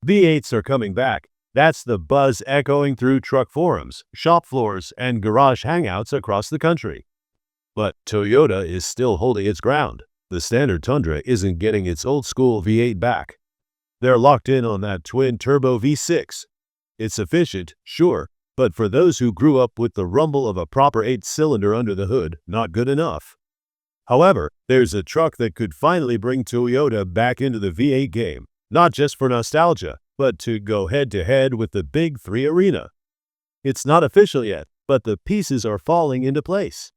V8s are coming back. That's the buzz echoing through truck forums, shop floors, and garage hangouts across the country. But Toyota is still holding its ground. The standard Tundra isn't getting its old-school V8 back. They're locked in on that twin-turbo V6. It's efficient, sure, but for those who grew up with the rumble of a proper 8-cylinder under the hood, not good enough. However, there's a truck that could finally bring Toyota back into the V8 game, not just for nostalgia, but to go head-to-head with the Big Three arena. It's not official yet, but the pieces are falling into place.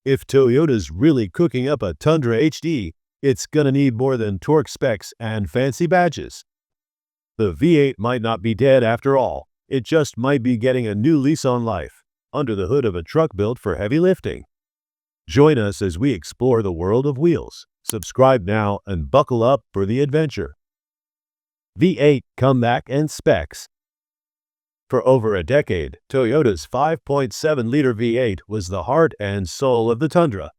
If Toyota's really cooking up a Tundra HD, it's gonna need more than torque specs and fancy badges. The V8 might not be dead after all. It just might be getting a new lease on life, under the hood of a truck built for heavy lifting. Join us as we explore the world of wheels. Subscribe now and buckle up for the adventure. V8 comeback and specs. For over a decade, Toyota's 5.7-liter V8 was the heart and soul of the Tundra.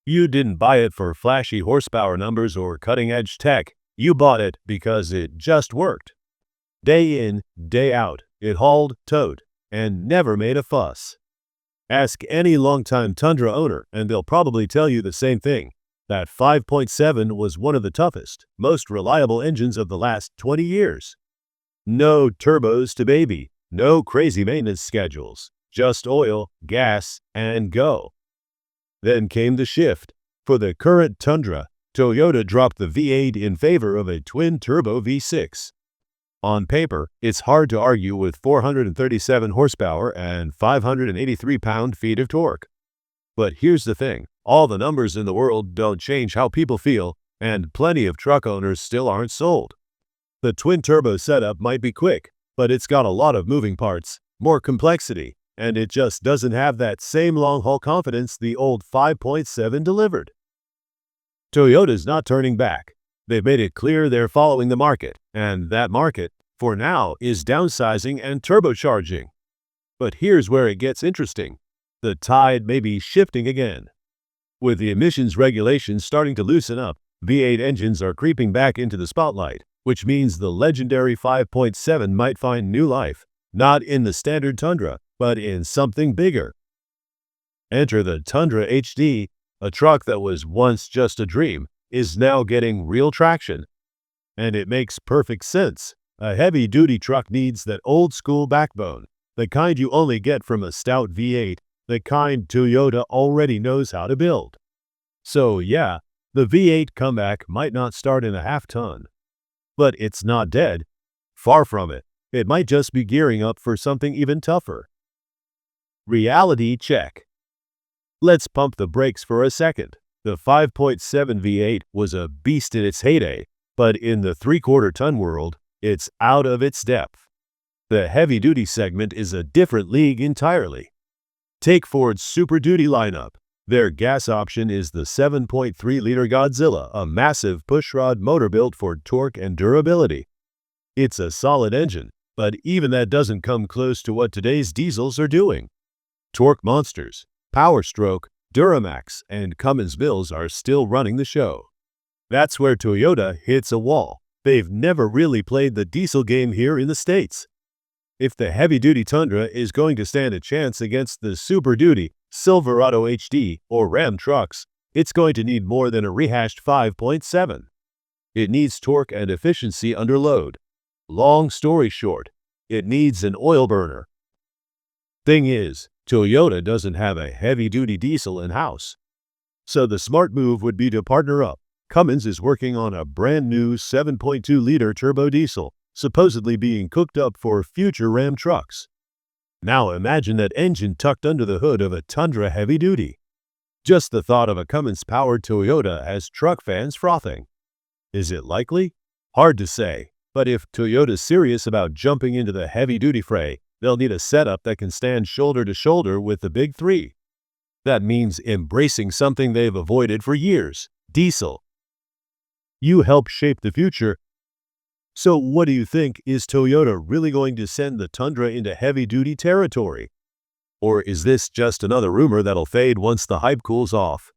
You didn't buy it for flashy horsepower numbers or cutting-edge tech. You bought it because it just worked. Day in, day out, it hauled, towed, and never made a fuss. Ask any longtime Tundra owner, and they'll probably tell you the same thing. That 5.7 was one of the toughest, most reliable engines of the last 20 years. No turbos to baby, no crazy maintenance schedules, just oil, gas, and go. Then came the shift. For the current Tundra, Toyota dropped the V8 in favor of a twin-turbo V6. On paper, it's hard to argue with 437 horsepower and 583 pound-feet of torque. But here's the thing, all the numbers in the world don't change how people feel, and plenty of truck owners still aren't sold. The twin-turbo setup might be quick, but it's got a lot of moving parts, more complexity, and it just doesn't have that same long-haul confidence the old 5.7 delivered. Toyota's not turning back. They've made it clear they're following the market, and that market, for now, is downsizing and turbocharging. But here's where it gets interesting. The tide may be shifting again. With the emissions regulations starting to loosen up, V8 engines are creeping back into the spotlight, which means the legendary 5.7 might find new life, not in the standard Tundra, but in something bigger. Enter the Tundra HD, a truck that was once just a dream, is now getting real traction. And it makes perfect sense. A heavy-duty truck needs that old-school backbone, the kind you only get from a stout V8, the kind Toyota already knows how to build. So yeah, the V8 comeback might not start in a half-ton. But it's not dead. Far from it. It might just be gearing up for something even tougher. Reality check. Let's pump the brakes for a second. The 5.7 V8 was a beast in its heyday, but in the 3/4-ton world, it's out of its depth. The heavy-duty segment is a different league entirely. Take Ford's Super Duty lineup. Their gas option is the 7.3-liter Godzilla, a massive pushrod motor built for torque and durability. It's a solid engine, but even that doesn't come close to what today's diesels are doing. Torque monsters, Power Stroke, Duramax, and Cummins mills are still running the show. That's where Toyota hits a wall. They've never really played the diesel game here in the States. If the heavy-duty Tundra is going to stand a chance against the Super Duty, Silverado HD, or Ram trucks, it's going to need more than a rehashed 5.7. It needs torque and efficiency under load. Long story short, it needs an oil burner. Thing is, Toyota doesn't have a heavy-duty diesel in-house. So the smart move would be to partner up. Cummins is working on a brand new 7.2-liter turbo diesel, supposedly being cooked up for future Ram trucks. Now imagine that engine tucked under the hood of a Tundra heavy-duty. Just the thought of a Cummins-powered Toyota has truck fans frothing. Is it likely? Hard to say, but if Toyota's serious about jumping into the heavy-duty fray, they'll need a setup that can stand shoulder to shoulder with the Big Three. That means embracing something they've avoided for years: diesel. You help shape the future. So what do you think? Is Toyota really going to send the Tundra into heavy-duty territory? Or is this just another rumor that'll fade once the hype cools off?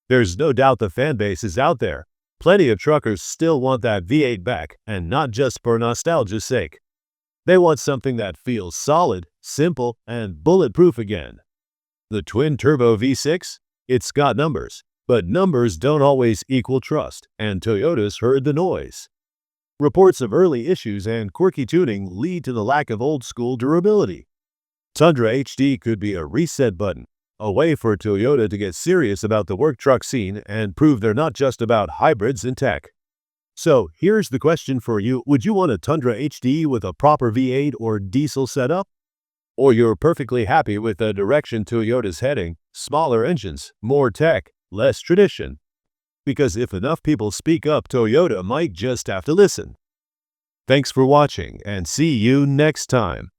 There's no doubt the fan base is out there, Plenty of truckers still want that V8 back, and not just for nostalgia's sake. They want something that feels solid, simple, and bulletproof again. The twin-turbo V6? It's got numbers, but numbers don't always equal trust, and Toyota's heard the noise. Reports of early issues and quirky tuning lead to the lack of old-school durability. Tundra HD could be a reset button, a way for Toyota to get serious about the work truck scene and prove they're not just about hybrids in tech. So here's the question for you. Would you want a Tundra HD with a proper V8 or diesel setup? Or you're perfectly happy with the direction Toyota's heading, smaller engines, more tech, less tradition? Because if enough people speak up, Toyota might just have to listen. Thanks for watching, and see you next time.